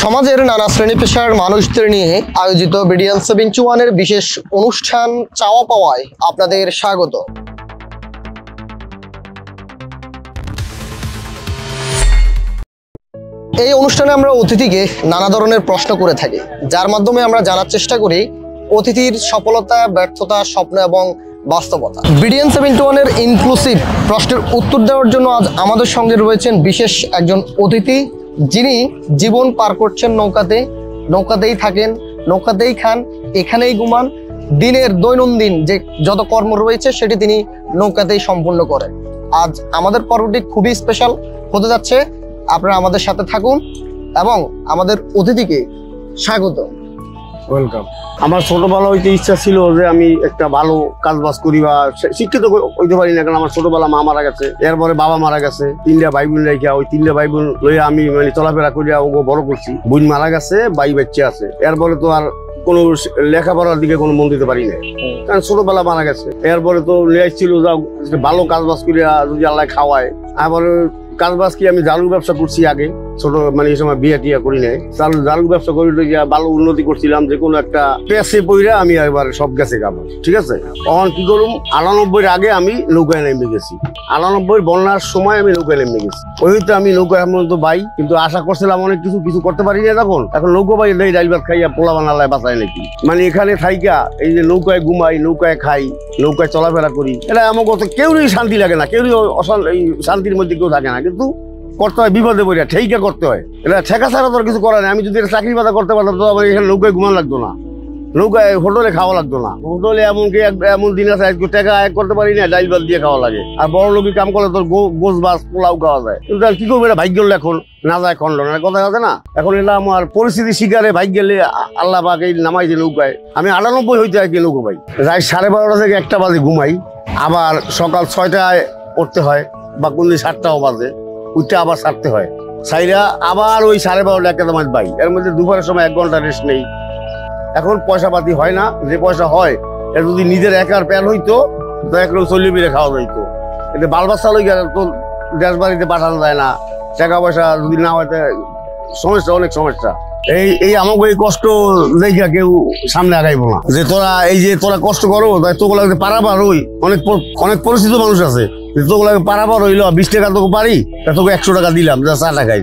সমাজের নানা শ্রেণী পেশার মানুষদের নিয়ে আয়োজিত বিডিএন 71 এর বিশেষ অনুষ্ঠান চাওয়া পাওয়ায় আপনাদের স্বাগত। এই অনুষ্ঠানে আমরা অতিথিকে নানা ধরনের প্রশ্ন করে থাকি, যার মাধ্যমে আমরা জানার চেষ্টা করি অতিথির সফলতা, ব্যর্থতা, স্বপ্ন এবং বাস্তবতা। বিডিএন 71 এর ইনক্লুসিভ প্রশ্নের উত্তর দেওয়ার জন্য আজ আমাদের সঙ্গে রয়েছেন বিশেষ একজন অতিথি, যিনি জীবন পার করছেন নৌকাতেই থাকেন, নৌকাতেই খান, এখানেই ঘুমান। দিনের দৈনন্দিন যে যত কর্ম রয়েছে সেটি তিনি নৌকাতেই সম্পূর্ণ করেন। আজ আমাদের পর্বটি খুবই স্পেশাল হতে যাচ্ছে, আপনারা আমাদের সাথে থাকুন এবং আমাদের অতিথিকে স্বাগত। ওয়েলকাম। আমার ছোটবেলা হইতে ইচ্ছা ছিল যে আমি একটা ভালো কাজ বাজ করি বা শিক্ষিত হইতে পারি না, কারণ আমার ছোটবেলা মা মারা গেছে, এরপরে বাবা মারা গেছে, তিনটা ভাই বোন রেখা, ওই তিনটা ভাই বোন লইয়া আমি চলাফেরা করিয়া ওকে বড় করছি। বোন মারা গেছে, ভাই বাচ্চা আছে, এরপরে তো আর কোনো লেখাপড়ার দিকে কোনো মন দিতে পারি না, কারণ ছোটবেলা মারা গেছে। এরপরে তো লিয়ে ছিল ভালো কাজ বাজ করিয়া যদি আল্লাহ খাওয়ায়। আবার কাজ বাজ কি আমি জালুর ব্যবসা করছি আগে, ছোট এই সময় বিয়ে টিয়া করি নাই, জালুর ব্যবসা করি, ভালো উন্নতি করছিলাম। যে কোনো একটা পেশে পইরা আমি এবার সব গেছে কাপড়, ঠিক আছে। তখন কি করুম, 98 আগে আমি নৌকায় নেমে গেছি, 98 বন্যার সময় আমি নৌকায় নেমে গেছি। ওই তো আমি নৌকায় এখন তো বাই, কিন্তু আশা করছিলাম অনেক কিছু করতে পারি না তখন। এখন নৌকা বাই নেই, ডাইল ভাত খাইয়া পোলা বানালায় বাঁচায় নাকি, এখানে থাইকা এই যে নৌকায় ঘুমাই, নৌকায় খাই, নৌকায় চলাফেরা করি, এটা আমার কথা কেউই শান্তি লাগে না, কেউই শান্তির মধ্যে কেউ থাকে না, কিন্তু করতে হয় বিপদে পড়িয়া, ঠেইকা করতে হয়। এটা ঠেকা ছাড়া তো আর কিছু করার নেই। আমি যদি চাকরি বাদা করতে পারতাম তো আমার এখানে নৌকায় ঘুমান লাগতো না, নৌকায় হোটেলে খাওয়া লাগতো না। হোটেলে এমন দিন আছে টাকা আয় করতে পারি না, ডাইল ভাত দিয়ে খাওয়া লাগে। আর বড় লোকের কাম করলে তোর গোস বাস পোলাও খাওয়া যায়, কিন্তু আর কি করবো, এটা ভাগ্য এখন না যায় খন্ড কথা আছে না। এখন এটা আমার পরিস্থিতি শিকারে ভাগ্য গেলে আল্লাহ পাক এই নামাই যে নৌকায়। আমি 98 হইতে আর কি নৌকো ভাই, রাত 12:30 থেকে 1টা বাজে ঘুমাই, আবার সকাল 6টায় উঠতে হয়, বা কোনদিন 7টাও বাজে উঠতে আবার ছাড়তে হয়, সাইরা আবার ওই 12:30 1টা মাস বাই। এর মধ্যে দুপুরের সময় 1 ঘন্টা রেস্ট নেই। এখন পয়সা পাতি হয় না, যে পয়সা হয় এটা যদি নিজের একার প্যান হইতো তো একরকম চল্লি মিলে খাওয়া যাইতো। এটা বাল বাচ্চা লই গেলে তো দেশ বাড়িতে পাঠানো যায় না, টাকা পয়সা যদি না হয় সমস্যা, অনেক সমস্যা। এই আমাকে এই কষ্ট দেখা কেউ সামনে আগাইবো না, যে তোরা কষ্ট করো, তাই তোগুলাকে পারাবার হই। অনেক পরিচিত মানুষ আছে, তোগুলাকে পারাবার হইলো 20 টাকা তোকে পারি, তা তোকে 100 টাকা দিলাম, যা চা টাকাই,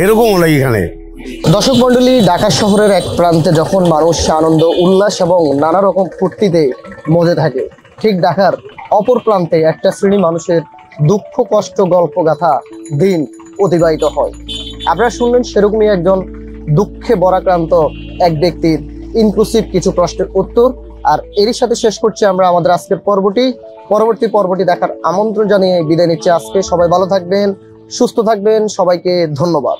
এরকম হলো এখানে। দর্শক মন্ডলী, ঢাকা শহরের এক প্রান্তে যখন মানুষ আনন্দ উল্লাস এবং নানা রকম ফুর্তিতে মজে থাকে, ঠিক ঢাকার অপর প্রান্তে একটা শ্রেণী মানুষের দুঃখ, কষ্ট, গল্প গাথা দিন অতিবাহিত হয়। আপনারা শুনলেন সেরকমই একজন দুঃখে বরাক্রান্ত এক ব্যক্তির ইনক্লুসিভ কিছু প্রশ্নের উত্তর। আর এরই সাথে শেষ করছি আমরা আমাদের আজকের পরবর্তী পর্বটি দেখার আমন্ত্রণ জানিয়ে বিদায় নিচ্ছি আজকে। সবাই ভালো থাকবেন, সুস্থ থাকবেন, সবাইকে ধন্যবাদ।